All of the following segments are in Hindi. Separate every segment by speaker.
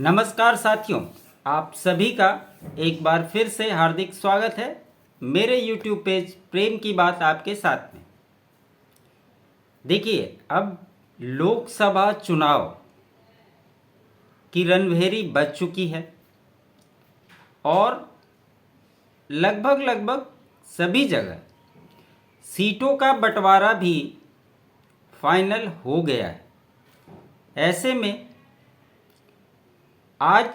Speaker 1: नमस्कार साथियों, आप सभी का एक बार फिर से हार्दिक स्वागत है मेरे YouTube पेज प्रेम की बात आपके साथ में। देखिए, अब लोकसभा चुनाव की रणभेरी बज चुकी है और लगभग सभी जगह सीटों का बंटवारा भी फाइनल हो गया है। ऐसे में आज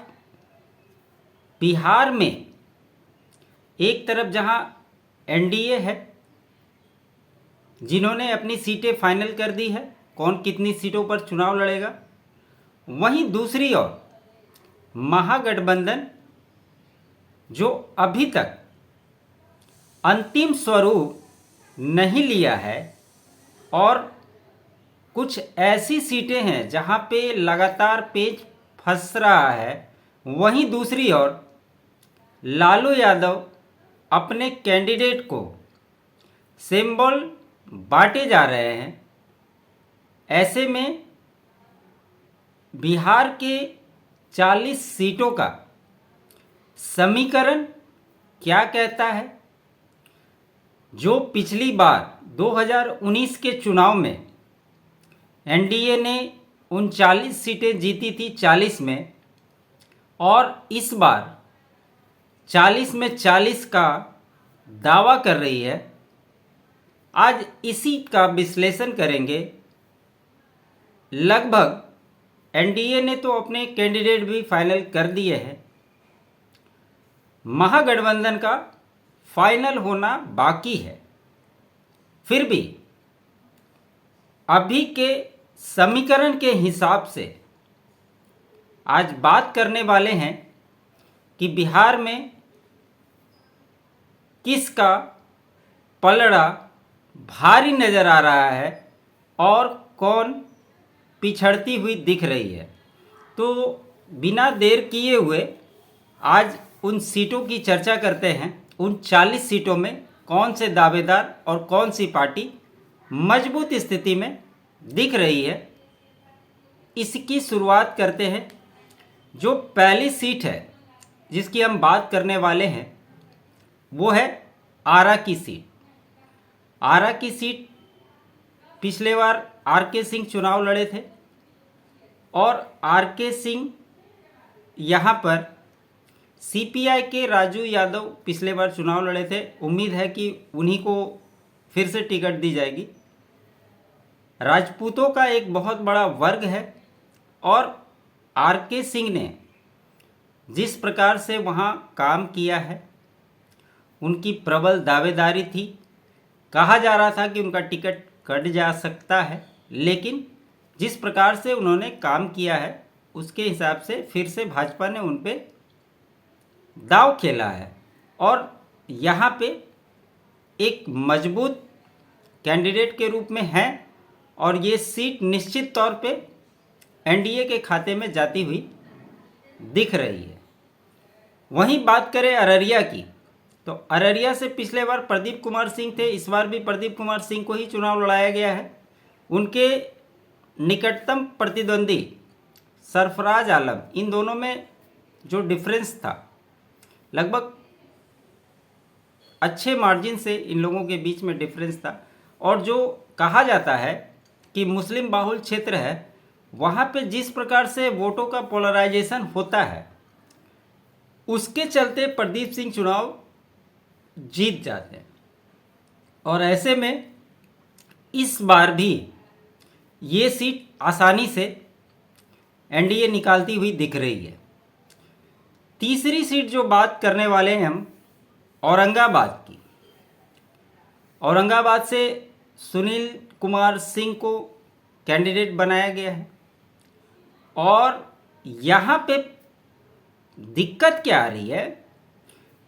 Speaker 1: बिहार में एक तरफ जहां एनडीए है जिन्होंने अपनी सीटें फाइनल कर दी है, कौन कितनी सीटों पर चुनाव लड़ेगा, वहीं दूसरी ओर महागठबंधन जो अभी तक अंतिम स्वरूप नहीं लिया है और कुछ ऐसी सीटें हैं जहां पे लगातार पेच फंस रहा है, वहीं दूसरी ओर लालू यादव अपने कैंडिडेट को सिंबल बांटे जा रहे हैं। ऐसे में बिहार के 40 सीटों का समीकरण क्या कहता है? जो पिछली बार 2019 के चुनाव में एनडीए ने 39 सीटें जीती थी 40 में, और इस बार 40 में 40 का दावा कर रही है। आज इसी का विश्लेषण करेंगे। लगभग एनडीए ने तो अपने कैंडिडेट भी फाइनल कर दिए हैं, महागठबंधन का फाइनल होना बाकी है। फिर भी अभी के समीकरण के हिसाब से आज बात करने वाले हैं कि बिहार में किसका पलड़ा भारी नज़र आ रहा है और कौन पिछड़ती हुई दिख रही है। तो बिना देर किए हुए आज उन सीटों की चर्चा करते हैं। उन 40 सीटों में कौन से दावेदार और कौन सी पार्टी मजबूत स्थिति में दिख रही है, इसकी शुरुआत करते हैं। जो पहली सीट है जिसकी हम बात करने वाले हैं वो है आरा की सीट। आरा की सीट पिछले बार आर.के. सिंह चुनाव लड़े थे और आर.के. सिंह यहाँ पर सीपीआई के राजू यादव पिछले बार चुनाव लड़े थे। उम्मीद है कि उन्हीं को फिर से टिकट दी जाएगी। राजपूतों का एक बहुत बड़ा वर्ग है और आर.के. सिंह ने जिस प्रकार से वहाँ काम किया है, उनकी प्रबल दावेदारी थी। कहा जा रहा था कि उनका टिकट कट जा सकता है, लेकिन जिस प्रकार से उन्होंने काम किया है उसके हिसाब से फिर से भाजपा ने उन पर दांव खेला है और यहाँ पे एक मजबूत कैंडिडेट के रूप में है और ये सीट निश्चित तौर पे एनडीए के खाते में जाती हुई दिख रही है। वहीं बात करें अररिया की, तो अररिया से पिछले बार प्रदीप कुमार सिंह थे, इस बार भी प्रदीप कुमार सिंह को ही चुनाव लड़ाया गया है। उनके निकटतम प्रतिद्वंदी सरफराज आलम, इन दोनों में जो डिफरेंस था, लगभग अच्छे मार्जिन से इन लोगों के बीच में डिफरेंस था। और जो कहा जाता है कि मुस्लिम बाहुल क्षेत्र है, वहाँ पे जिस प्रकार से वोटों का पोलराइजेशन होता है, उसके चलते प्रदीप सिंह चुनाव जीत जाते हैं। और ऐसे में इस बार भी ये सीट आसानी से एनडीए निकालती हुई दिख रही है। तीसरी सीट जो बात करने वाले हैं हम, औरंगाबाद की। औरंगाबाद से सुनील कुमार सिंह को कैंडिडेट बनाया गया है और यहाँ पे दिक्कत क्या आ रही है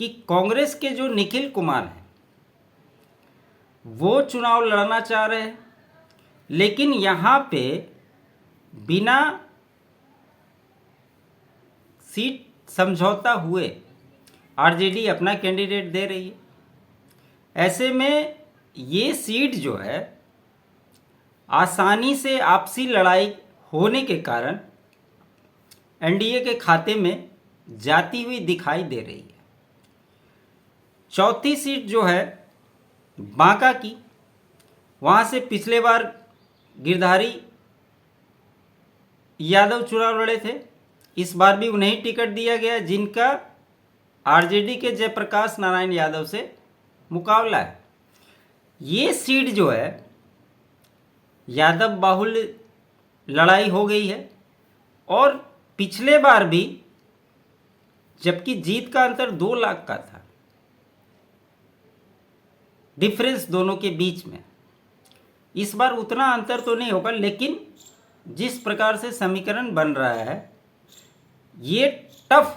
Speaker 1: कि कांग्रेस के जो निखिल कुमार हैं वो चुनाव लड़ना चाह रहे हैं, लेकिन यहाँ पे बिना सीट समझौता हुए आरजेडी अपना कैंडिडेट दे रही है। ऐसे में ये सीट जो है आसानी से आपसी लड़ाई होने के कारण एनडीए के खाते में जाती हुई दिखाई दे रही है। चौथी सीट जो है बांका की, वहाँ से पिछले बार गिरधारी यादव चुनाव लड़े थे, इस बार भी उन्हें टिकट दिया गया, जिनका आरजेडी के जयप्रकाश नारायण यादव से मुकाबला है। ये सीट जो है यादव बाहुल्य लड़ाई हो गई है, और पिछले बार भी, जबकि जीत का अंतर 2 लाख का था डिफरेंस दोनों के बीच में, इस बार उतना अंतर तो नहीं होगा, लेकिन जिस प्रकार से समीकरण बन रहा है ये टफ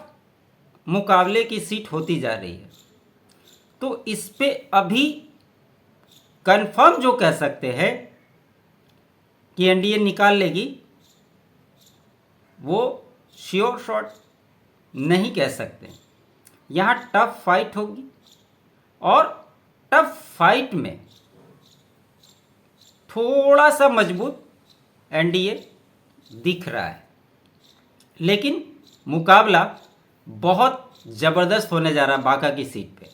Speaker 1: मुकाबले की सीट होती जा रही है। तो इस पे अभी कंफर्म जो कह सकते हैं कि एनडीए निकाल लेगी, वो श्योर शॉट नहीं कह सकते। यहाँ टफ फाइट होगी, और टफ फाइट में थोड़ा सा मजबूत एनडीए दिख रहा है, लेकिन मुकाबला बहुत ज़बरदस्त होने जा रहा है बांका की सीट पे।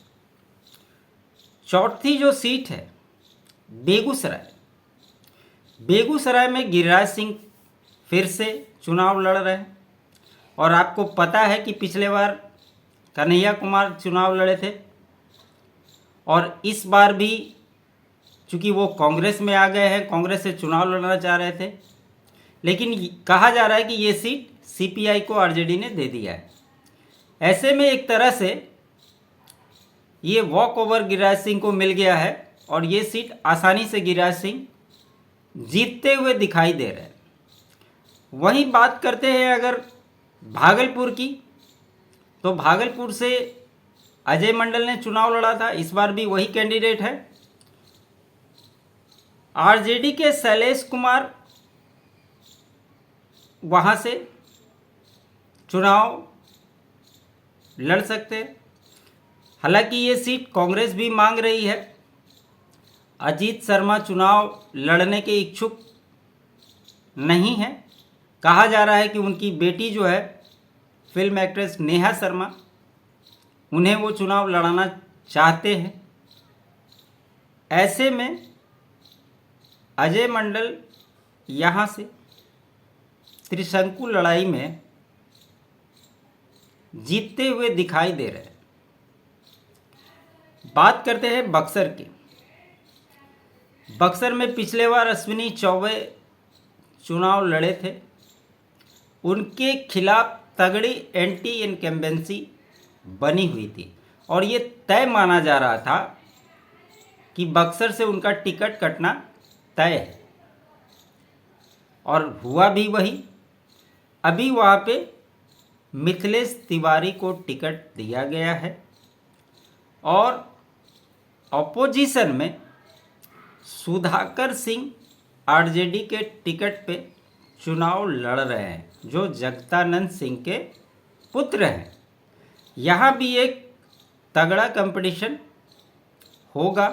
Speaker 1: चौथी जो सीट है बेगूसराय, बेगूसराय में गिरिराज सिंह फिर से चुनाव लड़ रहे हैं, और आपको पता है कि पिछले बार कन्हैया कुमार चुनाव लड़े थे, और इस बार भी चूँकि वो कांग्रेस में आ गए हैं, कांग्रेस से चुनाव लड़ना चाह रहे थे, लेकिन कहा जा रहा है कि ये सीट सीपीआई को आरजेडी ने दे दिया है। ऐसे में एक तरह से ये वॉक ओवर गिरिराज सिंह को मिल गया है, और ये सीट आसानी से गिरिराज सिंह जीतते हुए दिखाई दे रहे हैं। वहीं बात करते हैं अगर भागलपुर की, तो भागलपुर से अजय मंडल ने चुनाव लड़ा था, इस बार भी वही कैंडिडेट है। आरजेडी के शैलेश कुमार वहाँ से चुनाव लड़ सकते हैं। हालांकि ये सीट कांग्रेस भी मांग रही है। अजीत शर्मा चुनाव लड़ने के इच्छुक नहीं है। कहा जा रहा है कि उनकी बेटी जो है फिल्म एक्ट्रेस नेहा शर्मा, उन्हें वो चुनाव लड़ाना चाहते हैं। ऐसे में अजय मंडल यहाँ से त्रिशंकु लड़ाई में जीतते हुए दिखाई दे रहे हैं। बात करते हैं बक्सर की। बक्सर में पिछले बार अश्विनी चौबे चुनाव लड़े थे, उनके खिलाफ तगड़ी एंटी इनकम्बेंसी बनी हुई थी, और ये तय माना जा रहा था कि बक्सर से उनका टिकट कटना तय है, और हुआ भी वही। अभी वहाँ पे मिथिलेश तिवारी को टिकट दिया गया है, और ऑपोजिशन में सुधाकर सिंह आरजेडी के टिकट पे चुनाव लड़ रहे हैं, जो जगदानंद सिंह के पुत्र हैं। यहाँ भी एक तगड़ा कंपटीशन होगा,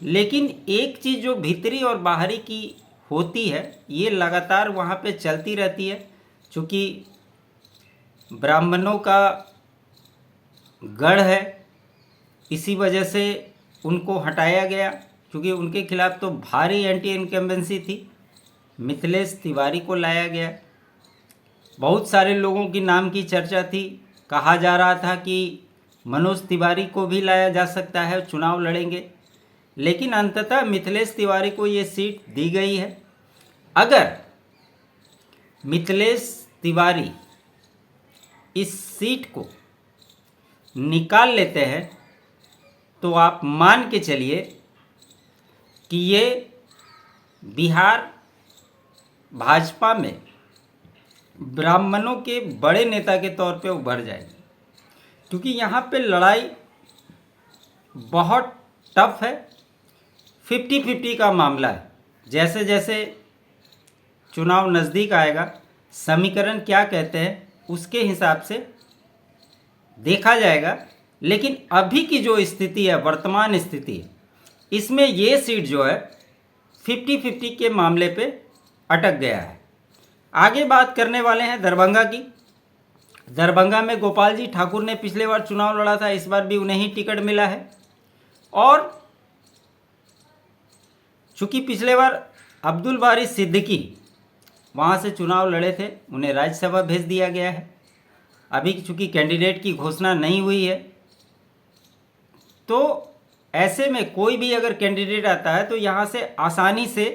Speaker 1: लेकिन एक चीज़ जो भीतरी और बाहरी की होती है, ये लगातार वहाँ पे चलती रहती है। चूँकि ब्राह्मणों का गढ़ है, इसी वजह से उनको हटाया गया, क्योंकि उनके खिलाफ तो भारी एंटी इनकम्बेंसी थी। मिथिलेश तिवारी को लाया गया। बहुत सारे लोगों की नाम की चर्चा थी, कहा जा रहा था कि मनोज तिवारी को भी लाया जा सकता है, चुनाव लड़ेंगे, लेकिन अंततः मिथिलेश तिवारी को ये सीट दी गई है। अगर मिथिलेश तिवारी इस सीट को निकाल लेते हैं तो आप मान के चलिए कि ये बिहार भाजपा में ब्राह्मणों के बड़े नेता के तौर पे उभर जाएगी, क्योंकि यहाँ पे लड़ाई बहुत टफ है। 50-50 का मामला है। जैसे जैसे चुनाव नज़दीक आएगा, समीकरण क्या कहते हैं उसके हिसाब से देखा जाएगा, लेकिन अभी की जो स्थिति है, वर्तमान स्थिति, इसमें ये सीट जो है 50-50 के मामले पे अटक गया है। आगे बात करने वाले हैं दरभंगा की। दरभंगा में गोपाल जी ठाकुर ने पिछले बार चुनाव लड़ा था, इस बार भी उन्हें ही टिकट मिला है। और चूंकि पिछले बार अब्दुल बारी सिद्दीकी वहाँ से चुनाव लड़े थे, उन्हें राज्यसभा भेज दिया गया है। अभी चूंकि कैंडिडेट की घोषणा नहीं हुई है, तो ऐसे में कोई भी अगर कैंडिडेट आता है तो यहाँ से आसानी से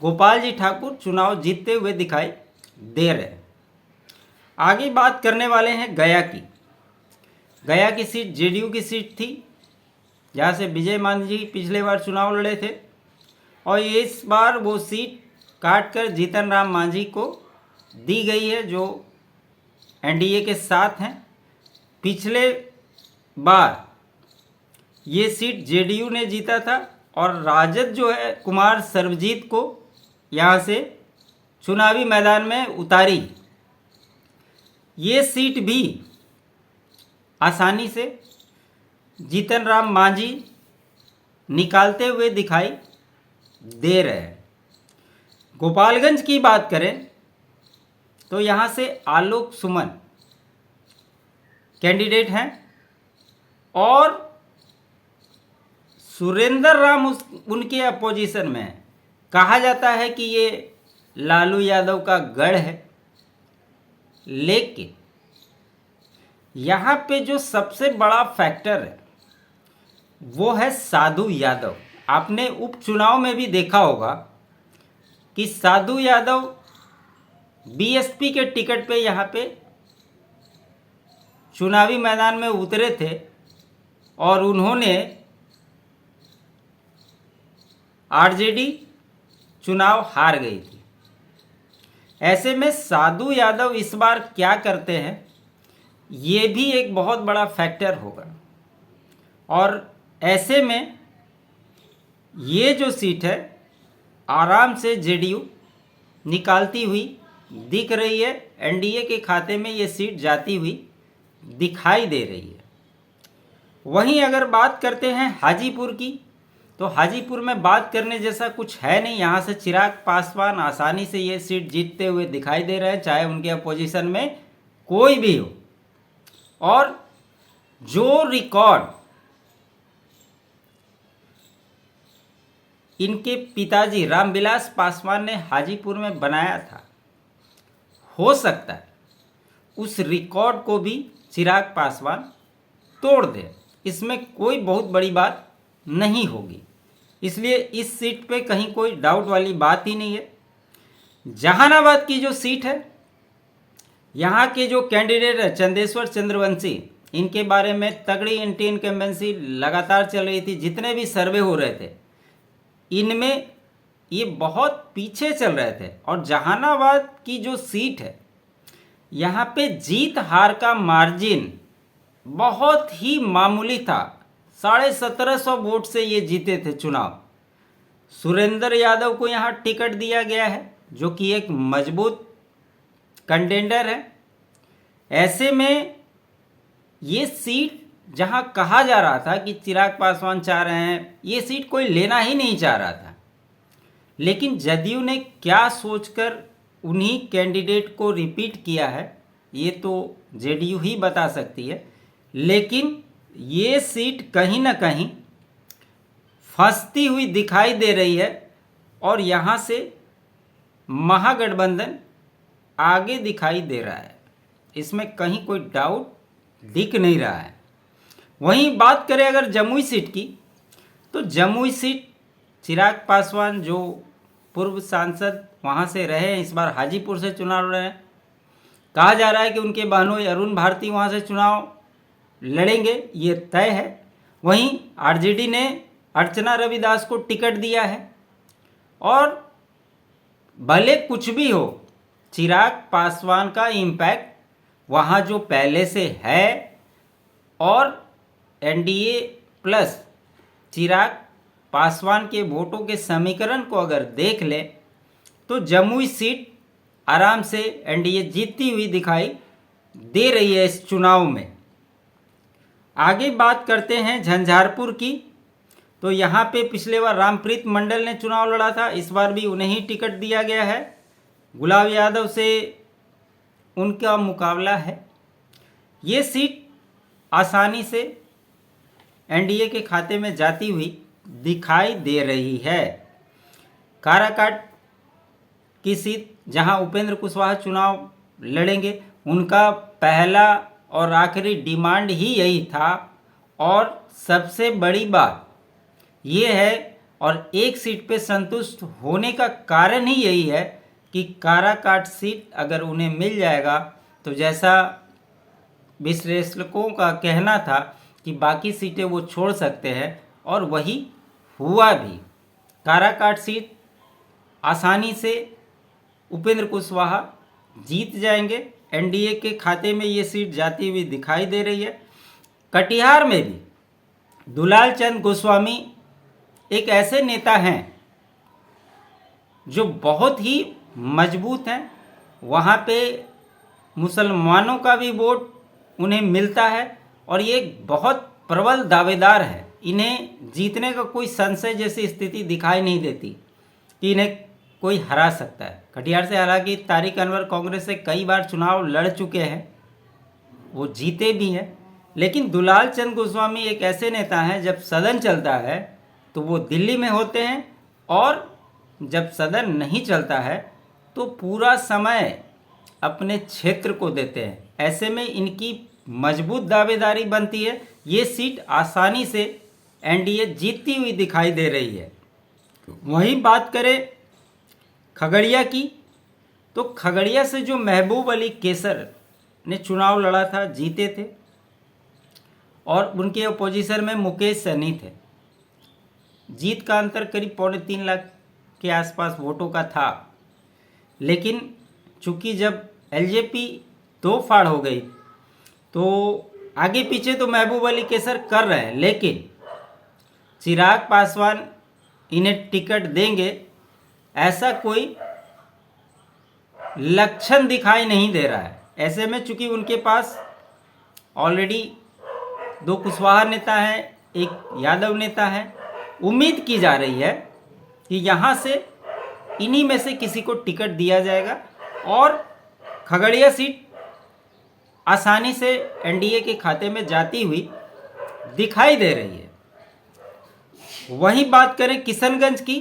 Speaker 1: गोपाल जी ठाकुर चुनाव जीतते हुए दिखाई दे रहे हैं। आगे बात करने वाले हैं गया की। गया की सीट जेडीयू की सीट थी, जहाँ से विजय मांझी पिछले बार चुनाव लड़े थे, और इस बार वो सीट काट कर जीतन राम मांझी को दी गई है, जो एनडीए के साथ हैं। पिछले बार ये सीट जेडीयू ने जीता था और राजद जो है कुमार सर्वजीत को यहाँ से चुनावी मैदान में उतारी। ये सीट भी आसानी से जीतन राम मांझी निकालते हुए दिखाई दे रहे हैं। गोपालगंज की बात करें तो यहाँ से आलोक सुमन कैंडिडेट हैं और सुरेंद्र राम उनके अपोजिशन में है। कहा जाता है कि ये लालू यादव का गढ़ है, लेकिन यहाँ पे जो सबसे बड़ा फैक्टर है वो है साधु यादव। आपने उपचुनाव में भी देखा होगा कि साधु यादव बीएसपी के टिकट पे यहाँ पे चुनावी मैदान में उतरे थे और उन्होंने आरजेडी चुनाव हार गई थी। ऐसे में साधु यादव इस बार क्या करते हैं, ये भी एक बहुत बड़ा फैक्टर होगा। और ऐसे में ये जो सीट है आराम से जेडीयू निकालती हुई दिख रही है। एनडीए के खाते में ये सीट जाती हुई दिखाई दे रही है। वहीं अगर बात करते हैं हाजीपुर की, तो हाजीपुर में बात करने जैसा कुछ है नहीं। यहाँ से चिराग पासवान आसानी से ये सीट जीतते हुए दिखाई दे रहे हैं, चाहे उनके अपोजिशन में कोई भी हो। और जो रिकॉर्ड इनके पिताजी रामविलास पासवान ने हाजीपुर में बनाया था, हो सकता है उस रिकॉर्ड को भी चिराग पासवान तोड़ दे। इसमें कोई बहुत बड़ी बात नहीं होगी, इसलिए इस सीट पे कहीं कोई डाउट वाली बात ही नहीं है। जहानाबाद की जो सीट है, यहाँ के जो कैंडिडेट है चंदेश्वर चंद्रवंशी, इनके बारे में तगड़ी एंटी इनकम्बेंसी लगातार चल रही थी। जितने भी सर्वे हो रहे थे इनमें ये बहुत पीछे चल रहे थे। और जहानाबाद की जो सीट है, यहाँ पे जीत हार का मार्जिन बहुत ही मामूली था। 1750 वोट से ये जीते थे चुनाव। सुरेंद्र यादव को यहाँ टिकट दिया गया है, जो कि एक मजबूत कंटेंडर है। ऐसे में ये सीट जहाँ कहा जा रहा था कि चिराग पासवान चाह रहे हैं, ये सीट कोई लेना ही नहीं चाह रहा था, लेकिन जदयू ने क्या सोचकर उन्हीं कैंडिडेट को रिपीट किया है ये तो जेडीयू ही बता सकती है। लेकिन ये सीट कहीं ना कहीं फंसती हुई दिखाई दे रही है और यहाँ से महागठबंधन आगे दिखाई दे रहा है। इसमें कहीं कोई डाउट दिख नहीं रहा है। वहीं बात करें अगर जमुई सीट की, तो जमुई सीट चिराग पासवान जो पूर्व सांसद वहाँ से रहे हैं, इस बार हाजीपुर से चुनाव लड़ रहे हैं। कहा जा रहा है कि उनके बहनोई अरुण भारती वहाँ से चुनाव लड़ेंगे, ये तय है। वहीं आरजेडी ने अर्चना रविदास को टिकट दिया है। और भले कुछ भी हो, चिराग पासवान का इम्पैक्ट वहाँ जो पहले से है, और एनडीए प्लस चिराग पासवान के वोटों के समीकरण को अगर देख ले तो जमुई सीट आराम से एनडीए जीतती हुई दिखाई दे रही है इस चुनाव में। आगे बात करते हैं झंझारपुर की, तो यहाँ पे पिछले बार रामप्रीत मंडल ने चुनाव लड़ा था, इस बार भी उन्हें ही टिकट दिया गया है। गुलाब यादव से उनका मुकाबला है ये सीट आसानी से एनडीए के खाते में जाती हुई दिखाई दे रही है। काराकाट की सीट जहां उपेंद्र कुशवाहा चुनाव लड़ेंगे, उनका पहला और आखिरी डिमांड ही यही था। और सबसे बड़ी बात ये है, और एक सीट पे संतुष्ट होने का कारण ही यही है कि काराकाट सीट अगर उन्हें मिल जाएगा तो जैसा विश्लेषकों का कहना था कि बाकी सीटें वो छोड़ सकते हैं, और वही हुआ भी। काराकाट सीट आसानी से उपेंद्र कुशवाहा जीत जाएंगे। एनडीए के खाते में ये सीट जाती हुई दिखाई दे रही है। कटिहार में भी दुलाल चंद गोस्वामी एक ऐसे नेता हैं जो बहुत ही मजबूत हैं। वहाँ पे मुसलमानों का भी वोट उन्हें मिलता है, और ये बहुत प्रबल दावेदार है। इन्हें जीतने का कोई संशय जैसी स्थिति दिखाई नहीं देती कि इन्हें कोई हरा सकता है। कटिहार से हालांकि तारिक अनवर कांग्रेस से कई बार चुनाव लड़ चुके हैं, वो जीते भी हैं, लेकिन दुलाल चंद गोस्वामी एक ऐसे नेता हैं जब सदन चलता है तो वो दिल्ली में होते हैं, और जब सदन नहीं चलता है तो पूरा समय अपने क्षेत्र को देते हैं। ऐसे में इनकी मजबूत दावेदारी बनती है। ये सीट आसानी से एनडीए जीतती हुई दिखाई दे रही है। वहीं बात करें खगड़िया की, तो खगड़िया से जो महबूब अली कैसर ने चुनाव लड़ा था, जीते थे, और उनके अपोजिशन में मुकेश सहनी थे। जीत का अंतर करीब 3.25 लाख के आसपास वोटों का था। लेकिन चूंकि जब एलजेपी दो फाड़ हो गई तो आगे पीछे तो महबूब अली कैसर कर रहे हैं, लेकिन चिराग पासवान इन्हें टिकट देंगे ऐसा कोई लक्षण दिखाई नहीं दे रहा है। ऐसे में चूंकि उनके पास ऑलरेडी 2 कुशवाहा नेता हैं, एक यादव नेता है, उम्मीद की जा रही है कि यहाँ से इन्हीं में से किसी को टिकट दिया जाएगा और खगड़िया सीट आसानी से एनडीए के खाते में जाती हुई दिखाई दे रही है। वहीं बात करें किशनगंज की,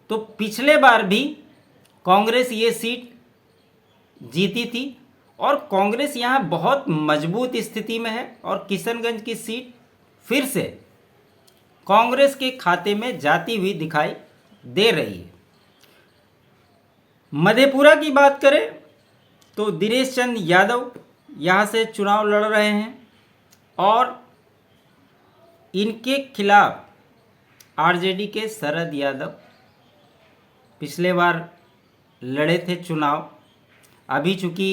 Speaker 1: तो पिछले बार भी कांग्रेस ये सीट जीती थी और कांग्रेस यहाँ बहुत मजबूत स्थिति में है, और किशनगंज की सीट फिर से कांग्रेस के खाते में जाती हुई दिखाई दे रही है। मधेपुरा की बात करें तो दिनेश चंद यादव यहाँ से चुनाव लड़ रहे हैं, और इनके खिलाफ आरजेडी के शरद यादव पिछले बार लड़े थे चुनाव। अभी चूँकि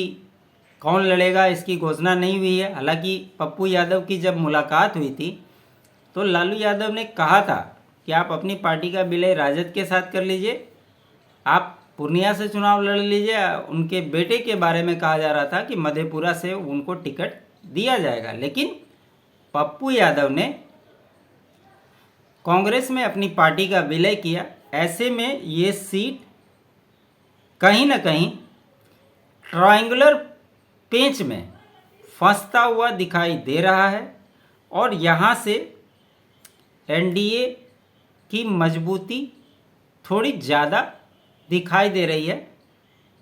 Speaker 1: कौन लड़ेगा इसकी घोषणा नहीं हुई है। हालांकि पप्पू यादव की जब मुलाकात हुई थी तो लालू यादव ने कहा था कि आप अपनी पार्टी का विलय राजद के साथ कर लीजिए, आप पूर्णिया से चुनाव लड़ लीजिए। उनके बेटे के बारे में कहा जा रहा था कि मधेपुरा से उनको टिकट दिया जाएगा, लेकिन पप्पू यादव ने कांग्रेस में अपनी पार्टी का विलय किया। ऐसे में ये सीट कहीं ना कहीं ट्रायंगुलर पेंच में फंसता हुआ दिखाई दे रहा है, और यहाँ से एनडीए की मजबूती थोड़ी ज़्यादा दिखाई दे रही है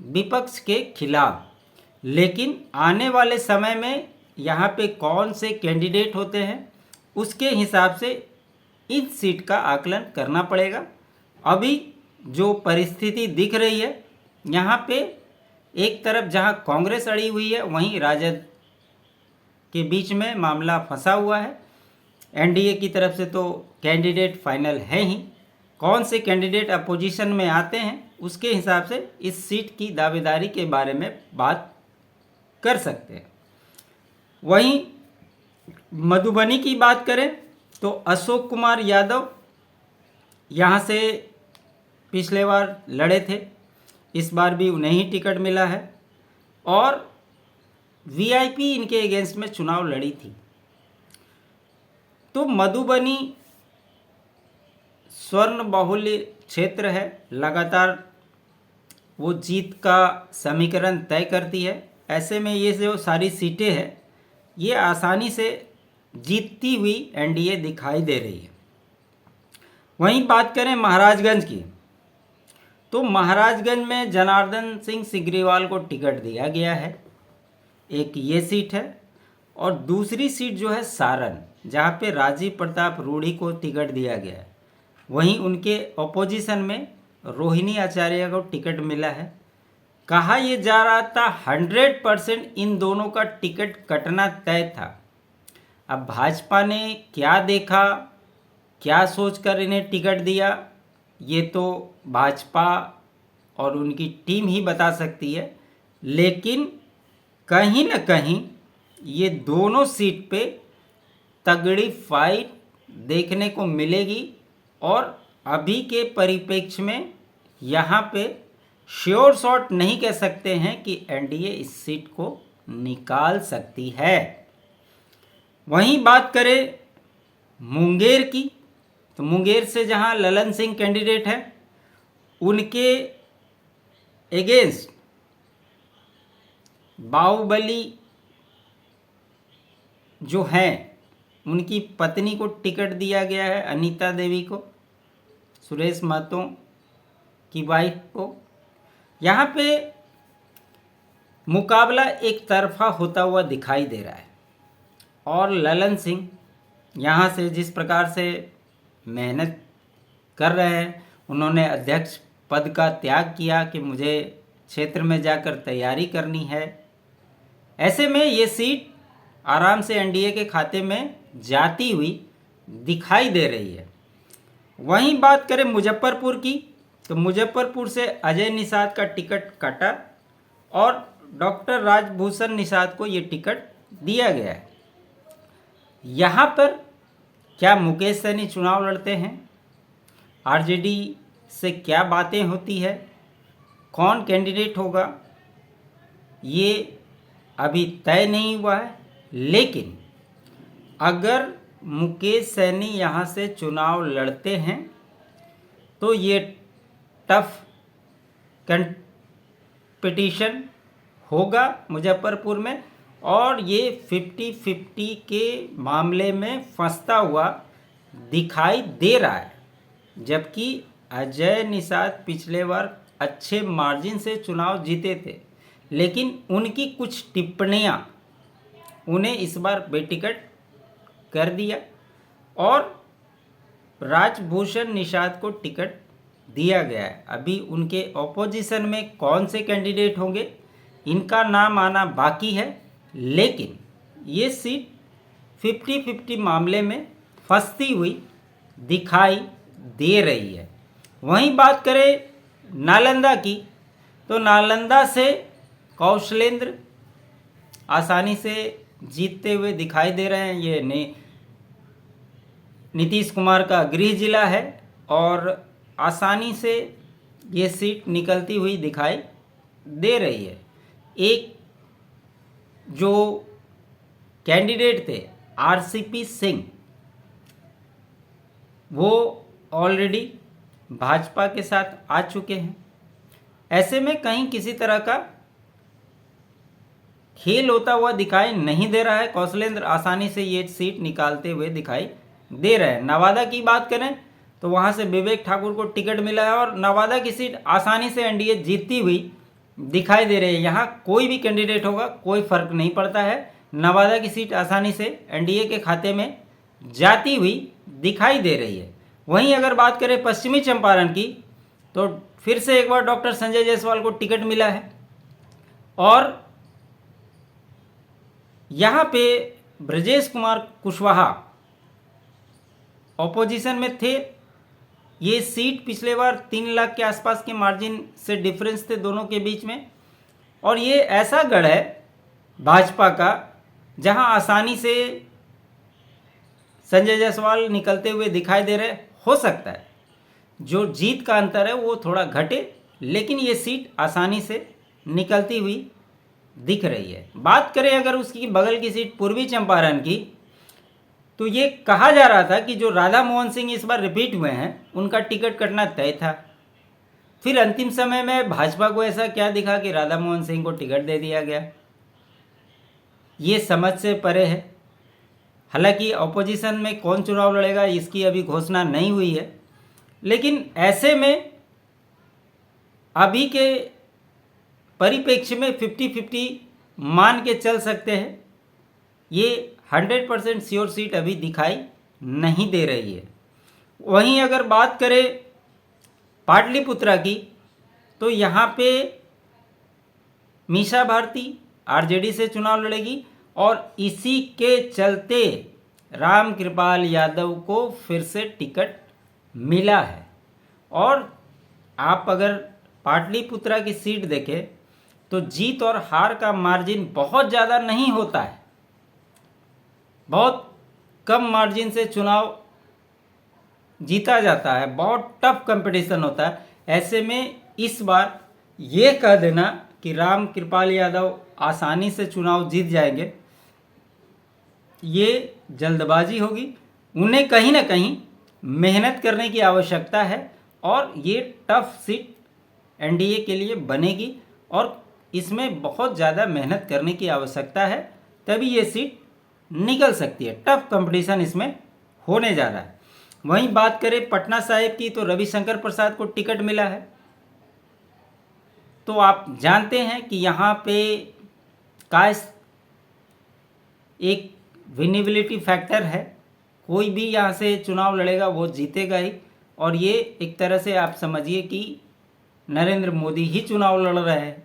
Speaker 1: विपक्ष के खिलाफ। लेकिन आने वाले समय में यहाँ पे कौन से कैंडिडेट होते हैं उसके हिसाब से इस सीट का आकलन करना पड़ेगा। अभी जो परिस्थिति दिख रही है यहाँ पे, एक तरफ जहाँ कांग्रेस अड़ी हुई है वहीं राजद के बीच में मामला फंसा हुआ है। एनडीए की तरफ से तो कैंडिडेट फाइनल है ही, कौन से कैंडिडेट अपोजिशन में आते हैं उसके हिसाब से इस सीट की दावेदारी के बारे में बात कर सकते हैं। वहीं मधुबनी की बात करें तो अशोक कुमार यादव यहाँ से पिछले बार लड़े थे, इस बार भी उन्हें ही टिकट मिला है, और वीआईपी इनके अगेंस्ट में चुनाव लड़ी थी। तो मधुबनी स्वर्ण बाहुल्य क्षेत्र है, लगातार वो जीत का समीकरण तय करती है। ऐसे में ये जो सारी सीटें हैं ये आसानी से जीतती हुई एनडीए दिखाई दे रही है। वहीं बात करें महाराजगंज की, तो महाराजगंज में जनार्दन सिंह सिग्रीवाल को टिकट दिया गया है, एक ये सीट है। और दूसरी सीट जो है सारण, जहाँ पे राजीव प्रताप रूढ़ी को टिकट दिया गया है, वहीं उनके अपोजिशन में रोहिणी आचार्य को टिकट मिला है। कहा यह जा रहा था 100% इन दोनों का टिकट कटना तय था। अब भाजपा ने क्या देखा, क्या सोचकर इन्हें टिकट दिया, ये तो भाजपा और उनकी टीम ही बता सकती है। लेकिन कहीं न कहीं ये दोनों सीट पे तगड़ी फाइट देखने को मिलेगी और अभी के परिप्रेक्ष्य में यहाँ पे श्योर शॉट नहीं कह सकते हैं कि एनडीए इस सीट को निकाल सकती है। वहीं बात करें मुंगेर की, तो मुंगेर से जहां ललन सिंह कैंडिडेट है, उनके एगेंस्ट बाहुबली जो हैं, उनकी पत्नी को टिकट दिया गया है, अनीता देवी को, सुरेश महतो की वाइफ को। यहाँ पे मुकाबला एक तरफा होता हुआ दिखाई दे रहा है और ललन सिंह यहाँ से जिस प्रकार से मेहनत कर रहे हैं, उन्होंने अध्यक्ष पद का त्याग किया कि मुझे क्षेत्र में जाकर तैयारी करनी है। ऐसे में ये सीट आराम से एनडीए के खाते में जाती हुई दिखाई दे रही है। वहीं बात करें मुजफ्फरपुर की, तो मुजफ्फरपुर से अजय निषाद का टिकट कटा और डॉक्टर राजभूषण निषाद को ये टिकट दिया गया है। यहाँ पर क्या मुकेश सैनी चुनाव लड़ते हैं, आरजेडी से क्या बातें होती है, कौन कैंडिडेट होगा, ये अभी तय नहीं हुआ है। लेकिन अगर मुकेश सैनी यहाँ से चुनाव लड़ते हैं तो ये टफ कंपटीशन होगा मुजफ्फरपुर में और ये 50-50 के मामले में फंसता हुआ दिखाई दे रहा है। जबकि अजय निषाद पिछले बार अच्छे मार्जिन से चुनाव जीते थे, लेकिन उनकी कुछ टिप्पणियां उन्हें इस बार बेटिकट कर दिया और राजभूषण निषाद को टिकट दिया गया है। अभी उनके ऑपोजिशन में कौन से कैंडिडेट होंगे, इनका नाम आना बाकी है, लेकिन ये सीट 50-50 मामले में फंसती हुई दिखाई दे रही है। वहीं बात करें नालंदा की, तो नालंदा से कौशलेंद्र आसानी से जीतते हुए दिखाई दे रहे हैं। ये नीतीश कुमार का गृह जिला है और आसानी से ये सीट निकलती हुई दिखाई दे रही है। एक जो कैंडिडेट थे आरसीपी सिंह, वो ऑलरेडी भाजपा के साथ आ चुके हैं। ऐसे में कहीं किसी तरह का खेल होता हुआ दिखाई नहीं दे रहा है। कौशलेंद्र आसानी से ये सीट निकालते हुए दिखाई दे रहे हैं। नवादा की बात करें तो वहाँ से विवेक ठाकुर को टिकट मिला है और नवादा की सीट आसानी से एनडीए जीतती हुई दिखाई दे रही है। यहाँ कोई भी कैंडिडेट होगा कोई फर्क नहीं पड़ता है, नवादा की सीट आसानी से एनडीए के खाते में जाती हुई दिखाई दे रही है। वहीं अगर बात करें पश्चिमी चंपारण की, तो फिर से एक बार डॉक्टर संजय जायसवाल को टिकट मिला है और यहाँ पे ब्रजेश कुमार कुशवाहा ऑपोजिशन में थे। ये सीट पिछले बार 3 लाख के आसपास के मार्जिन से डिफरेंस थे दोनों के बीच में और ये ऐसा गढ़ है भाजपा का जहां आसानी से संजय जायसवाल निकलते हुए दिखाई दे रहे। हो सकता है जो जीत का अंतर है वो थोड़ा घटे, लेकिन ये सीट आसानी से निकलती हुई दिख रही है। बात करें अगर उसकी बगल की सीट पूर्वी चंपारण की, तो ये कहा जा रहा था कि जो राधा मोहन सिंह इस बार रिपीट हुए हैं उनका टिकट कटना तय था। फिर अंतिम समय में भाजपा को ऐसा क्या दिखा कि राधा मोहन सिंह को टिकट दे दिया गया। ये समझ से परे है। हालांकि अपोजिशन में कौन चुनाव लड़ेगा इसकी अभी घोषणा नहीं हुई है, लेकिन ऐसे में अभी के परिप्रेक्ष्य में 50-50 मान के चल सकते हैं। ये 100% श्योर सीट अभी दिखाई नहीं दे रही है। वहीं अगर बात करें पाटलिपुत्रा की, तो यहाँ पे मीसा भारती आरजेडी से चुनाव लड़ेगी और इसी के चलते राम कृपाल यादव को फिर से टिकट मिला है। और आप अगर पाटलिपुत्रा की सीट देखें तो जीत और हार का मार्जिन बहुत ज़्यादा नहीं होता है, बहुत कम मार्जिन से चुनाव जीता जाता है, बहुत टफ कंपटीशन होता है। ऐसे में इस बार ये कह देना कि राम कृपाल यादव आसानी से चुनाव जीत जाएंगे, ये जल्दबाजी होगी। उन्हें कहीं ना कहीं मेहनत करने की आवश्यकता है और ये टफ सीट एनडीए के लिए बनेगी और इसमें बहुत ज़्यादा मेहनत करने की आवश्यकता है, तभी ये सीट निकल सकती है। टफ कंपटीशन इसमें होने जा रहा है। वहीं बात करें पटना साहिब की, तो रविशंकर प्रसाद को टिकट मिला है। तो आप जानते हैं कि यहाँ पे कास्ट एक विनेबिलिटी फैक्टर है, कोई भी यहाँ से चुनाव लड़ेगा वो जीतेगा ही। और ये एक तरह से आप समझिए कि नरेंद्र मोदी ही चुनाव लड़ रहे हैं।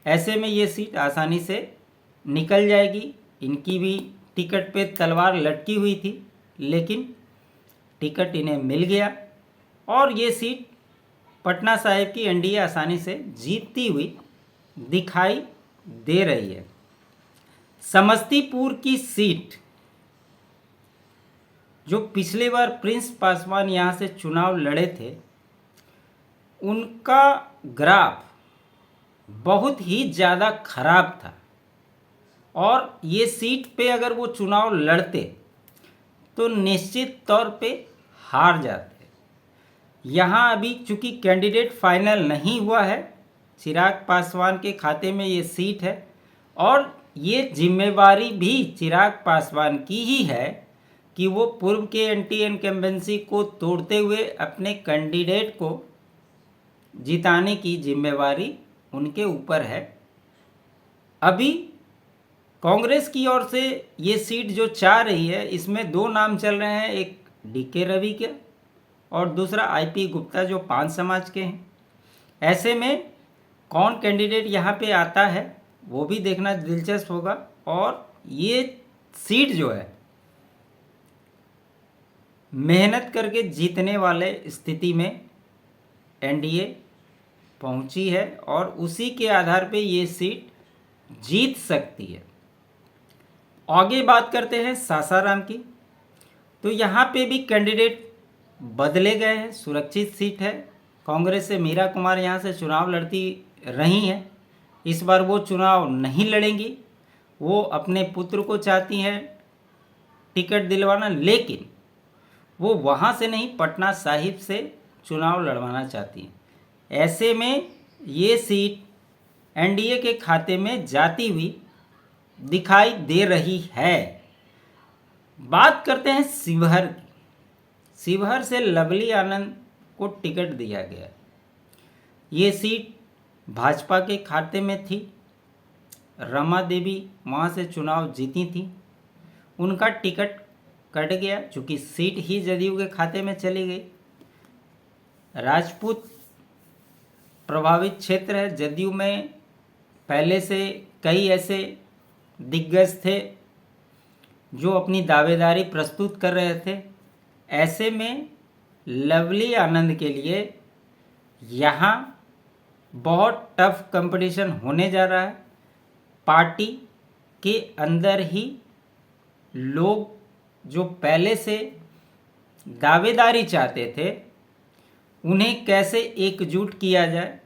Speaker 1: ऐसे में ये सीट आसानी से निकल जाएगी। इनकी भी टिकट पे तलवार लटकी हुई थी, लेकिन टिकट इन्हें मिल गया और ये सीट पटना साहिब की एनडीए आसानी से जीतती हुई दिखाई दे रही है। समस्तीपुर की सीट, जो पिछले बार प्रिंस पासवान यहाँ से चुनाव लड़े थे, उनका ग्राफ बहुत ही ज़्यादा खराब था और ये सीट पे अगर वो चुनाव लड़ते तो निश्चित तौर पे हार जाते। यहाँ अभी चूँकि कैंडिडेट फाइनल नहीं हुआ है, चिराग पासवान के खाते में ये सीट है और ये जिम्मेवारी भी चिराग पासवान की ही है कि वो पूर्व के एंटी इनकम्बेंसी को तोड़ते हुए अपने कैंडिडेट को जिताने की जिम्मेवारी उनके ऊपर है। अभी कांग्रेस की ओर से ये सीट जो चाह रही है, इसमें दो नाम चल रहे हैं, एक डीके रवि के और दूसरा आईपी गुप्ता जो पांच समाज के हैं। ऐसे में कौन कैंडिडेट यहाँ पे आता है वो भी देखना दिलचस्प होगा। और ये सीट जो है मेहनत करके जीतने वाले स्थिति में एनडीए पहुंची है और उसी के आधार पे ये सीट जीत सकती है। आगे बात करते हैं सासाराम की, तो यहाँ पे भी कैंडिडेट बदले गए हैं, सुरक्षित सीट है। कांग्रेस से मीरा कुमार यहाँ से चुनाव लड़ती रही हैं, इस बार वो चुनाव नहीं लड़ेंगी। वो अपने पुत्र को चाहती हैं टिकट दिलवाना, लेकिन वो वहाँ से नहीं, पटना साहिब से चुनाव लड़वाना चाहती हैं। ऐसे में ये सीट एनडीए के खाते में जाती हुई दिखाई दे रही है। बात करते हैं शिवहर की। शिवहर से लवली आनंद को टिकट दिया गया। ये सीट भाजपा के खाते में थी, रमा देवी वहाँ से चुनाव जीती थी, उनका टिकट कट गया चूँकि सीट ही जदयू के खाते में चली गई। राजपूत प्रभावित क्षेत्र है, जदयू में पहले से कई ऐसे दिग्गज थे जो अपनी दावेदारी प्रस्तुत कर रहे थे। ऐसे में लवली आनंद के लिए यहाँ बहुत टफ कंपटीशन होने जा रहा है। पार्टी के अंदर ही लोग जो पहले से दावेदारी चाहते थे, उन्हें कैसे एकजुट किया जाए,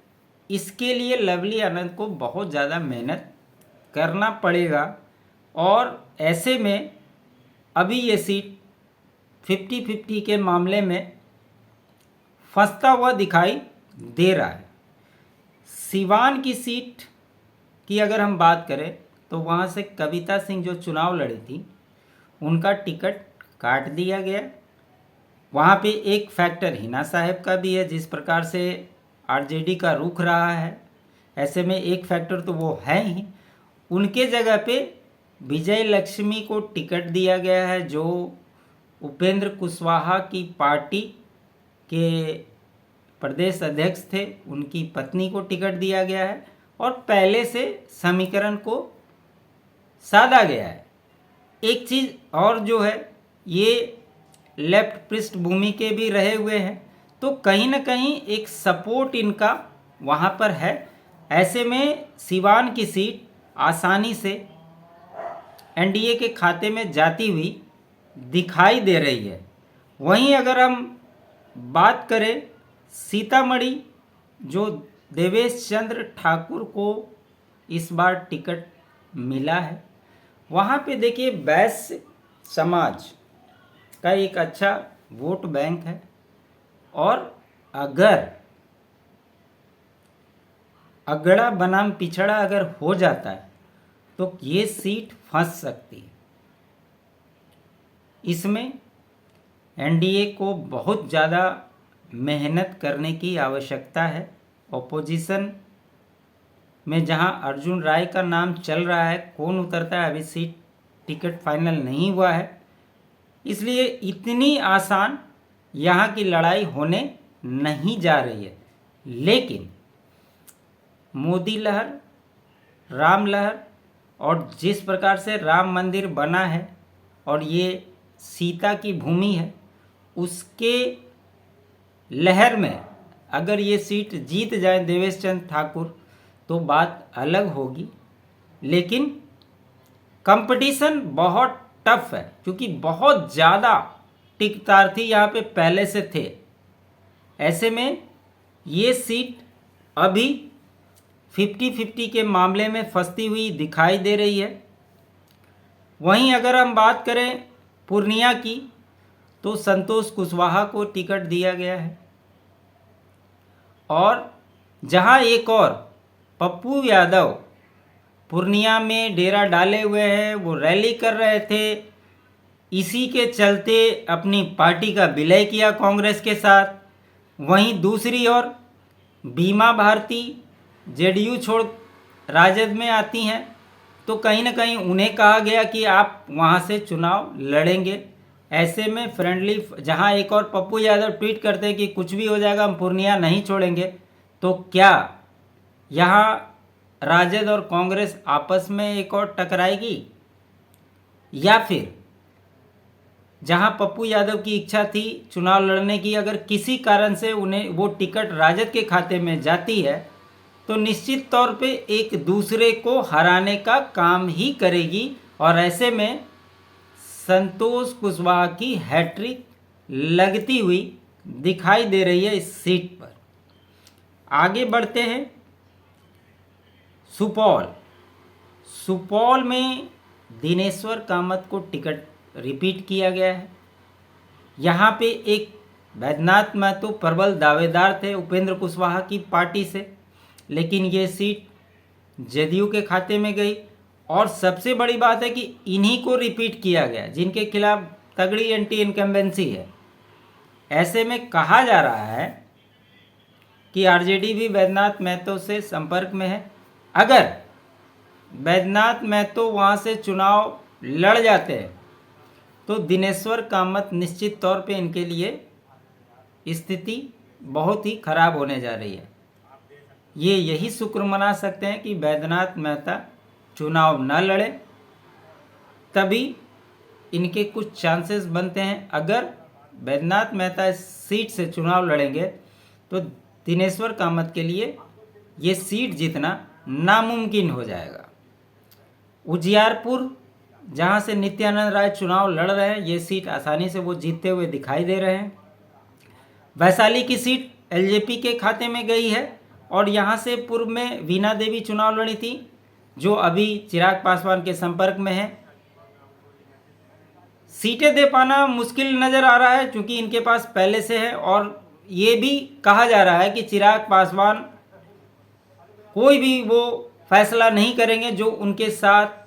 Speaker 1: इसके लिए लवली आनंद को बहुत ज़्यादा मेहनत करना पड़ेगा। और ऐसे में अभी ये सीट 50-50 के मामले में फंसता हुआ दिखाई दे रहा है। सिवान की सीट की अगर हम बात करें तो वहाँ से कविता सिंह जो चुनाव लड़ी थी उनका टिकट काट दिया गया। वहाँ पे एक फैक्टर हिना साहब का भी है, जिस प्रकार से आरजेडी का रुख रहा है, ऐसे में एक फैक्टर तो वो है ही। उनके जगह पे विजय लक्ष्मी को टिकट दिया गया है, जो उपेंद्र कुशवाहा की पार्टी के प्रदेश अध्यक्ष थे, उनकी पत्नी को टिकट दिया गया है और पहले से समीकरण को साधा गया है। एक चीज़ और जो है, ये लेफ्ट पृष्ठभूमि के भी रहे हुए हैं, तो कहीं ना कहीं एक सपोर्ट इनका वहाँ पर है। ऐसे में सिवान की सीट आसानी से एनडीए के खाते में जाती हुई दिखाई दे रही है। वहीं अगर हम बात करें सीतामढ़ी, जो देवेश चंद्र ठाकुर को इस बार टिकट मिला है, वहाँ पे देखिए वैश्य समाज का एक अच्छा वोट बैंक है और अगर अगड़ा बनाम पिछड़ा अगर हो जाता है तो ये सीट फंस सकती है। इसमें एनडीए को बहुत ज़्यादा मेहनत करने की आवश्यकता है। ओपोजिशन में जहां अर्जुन राय का नाम चल रहा है, कौन उतरता है अभी सीट टिकट फाइनल नहीं हुआ है, इसलिए इतनी आसान यहाँ की लड़ाई होने नहीं जा रही है। लेकिन मोदी लहर, राम लहर और जिस प्रकार से राम मंदिर बना है और ये सीता की भूमि है, उसके लहर में अगर ये सीट जीत जाए देवेश चंद्र ठाकुर तो बात अलग होगी। लेकिन कंपटीशन बहुत टफ है, क्योंकि बहुत ज़्यादा टिकटार्थी यहाँ पे पहले से थे। ऐसे में ये सीट अभी 50-50 के मामले में फंसती हुई दिखाई दे रही है। वहीं अगर हम बात करें पूर्णिया की, तो संतोष कुशवाहा को टिकट दिया गया है और जहां एक और पप्पू यादव पूर्णिया में डेरा डाले हुए हैं, वो रैली कर रहे थे, इसी के चलते अपनी पार्टी का विलय किया कांग्रेस के साथ। वहीं दूसरी ओर बीमा भारती जेडीयू छोड़ राजद में आती हैं, तो कहीं ना कहीं उन्हें कहा गया कि आप वहां से चुनाव लड़ेंगे। ऐसे में फ्रेंडली, जहां एक और पप्पू यादव ट्वीट करते हैं कि कुछ भी हो जाएगा हम पूर्णिया नहीं छोड़ेंगे, तो क्या यहां राजद और कांग्रेस आपस में एक और टकराएगी, या फिर जहां पप्पू यादव की इच्छा थी चुनाव लड़ने की, अगर किसी कारण से उन्हें वो टिकट राजद के खाते में जाती है तो निश्चित तौर पे एक दूसरे को हराने का काम ही करेगी। और ऐसे में संतोष कुशवाहा की हैट्रिक लगती हुई दिखाई दे रही है इस सीट पर। आगे बढ़ते हैं सुपौल में दिनेश्वर कामत को टिकट रिपीट किया गया है। यहाँ पे एक बैद्यनाथ महतो प्रबल दावेदार थे उपेंद्र कुशवाहा की पार्टी से, लेकिन ये सीट जदयू के खाते में गई। और सबसे बड़ी बात है कि इन्हीं को रिपीट किया गया जिनके खिलाफ तगड़ी एंटी इनकम्बेंसी है। ऐसे में कहा जा रहा है कि आरजेडी भी बैद्यनाथ महतो से संपर्क में है। अगर बैद्यनाथ महतो वहाँ से चुनाव लड़ जाते हैं तो दिनेश्वर कामत निश्चित तौर पे इनके लिए स्थिति बहुत ही खराब होने जा रही है। ये यही शुक्र मना सकते हैं कि बैद्यनाथ मेहता चुनाव न लड़े, तभी इनके कुछ चांसेस बनते हैं। अगर बैद्यनाथ मेहता इस सीट से चुनाव लड़ेंगे तो दिनेश्वर कामत के लिए ये सीट जीतना नामुमकिन हो जाएगा। उजियारपुर, जहां से नित्यानंद राय चुनाव लड़ रहे हैं, ये सीट आसानी से वो जीतते हुए दिखाई दे रहे हैं। वैशाली की सीट एलजेपी के खाते में गई है और यहाँ से पूर्व में वीणा देवी चुनाव लड़ी थी, जो अभी चिराग पासवान के संपर्क में है। सीटें दे पाना मुश्किल नज़र आ रहा है क्योंकि इनके पास पहले से है, और ये भी कहा जा रहा है कि चिराग पासवान कोई भी वो फैसला नहीं करेंगे। जो उनके साथ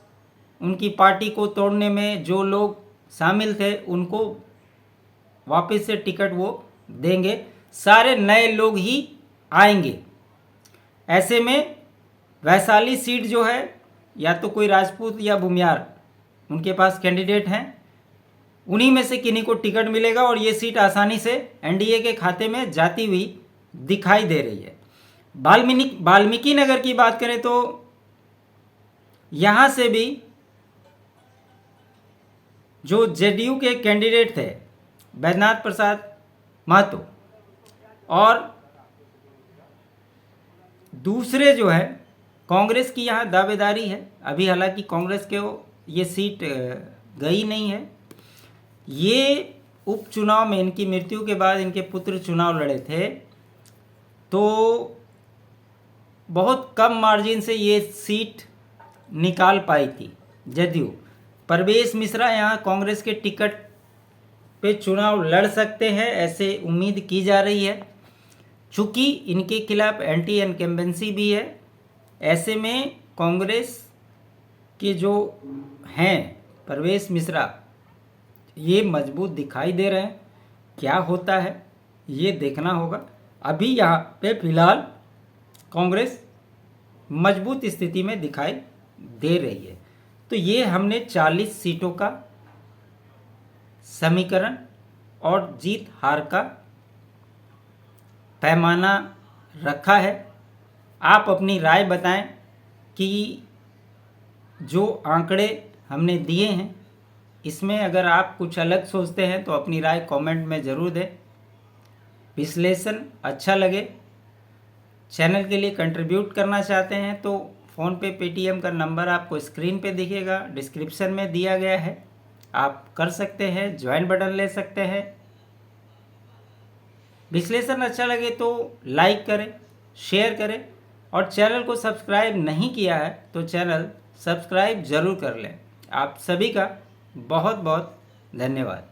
Speaker 1: उनकी पार्टी को तोड़ने में जो लोग शामिल थे उनको वापस से टिकट वो देंगे, सारे नए लोग ही आएंगे। ऐसे में वैशाली सीट जो है या तो कोई राजपूत या भूमियार उनके पास कैंडिडेट हैं, उन्हीं में से किन्हीं को टिकट मिलेगा और ये सीट आसानी से एनडीए के खाते में जाती हुई दिखाई दे रही है। वाल्मीकि नगर की बात करें तो यहाँ से भी जो जेडीयू के कैंडिडेट थे बैद्यनाथ प्रसाद महतो और दूसरे जो है कांग्रेस की यहाँ दावेदारी है। अभी हालांकि कांग्रेस के ये सीट गई नहीं है। ये उपचुनाव में इनकी मृत्यु के बाद इनके पुत्र चुनाव लड़े थे तो बहुत कम मार्जिन से ये सीट निकाल पाई थी जदयू। परवेश मिश्रा यहाँ कांग्रेस के टिकट पे चुनाव लड़ सकते हैं, ऐसे उम्मीद की जा रही है। चूँकि इनके खिलाफ एंटी इनकम्बेंसी भी है, ऐसे में कांग्रेस के जो हैं परवेश मिश्रा ये मजबूत दिखाई दे रहे हैं। क्या होता है ये देखना होगा। अभी यहाँ पे फिलहाल कांग्रेस मजबूत स्थिति में दिखाई दे रही है। तो ये हमने 40 सीटों का समीकरण और जीत हार का पैमाना रखा है। आप अपनी राय बताएं कि जो आंकड़े हमने दिए हैं इसमें अगर आप कुछ अलग सोचते हैं तो अपनी राय कमेंट में ज़रूर दें। विश्लेषण अच्छा लगे, चैनल के लिए कंट्रीब्यूट करना चाहते हैं तो फ़ोनपे पेटीएम का नंबर आपको स्क्रीन पे दिखेगा, डिस्क्रिप्शन में दिया गया है, आप कर सकते हैं, ज्वाइन बटन ले सकते हैं। विश्लेषण अच्छा लगे तो लाइक करें, शेयर करें और चैनल को सब्सक्राइब नहीं किया है तो चैनल सब्सक्राइब ज़रूर कर लें। आप सभी का बहुत बहुत धन्यवाद।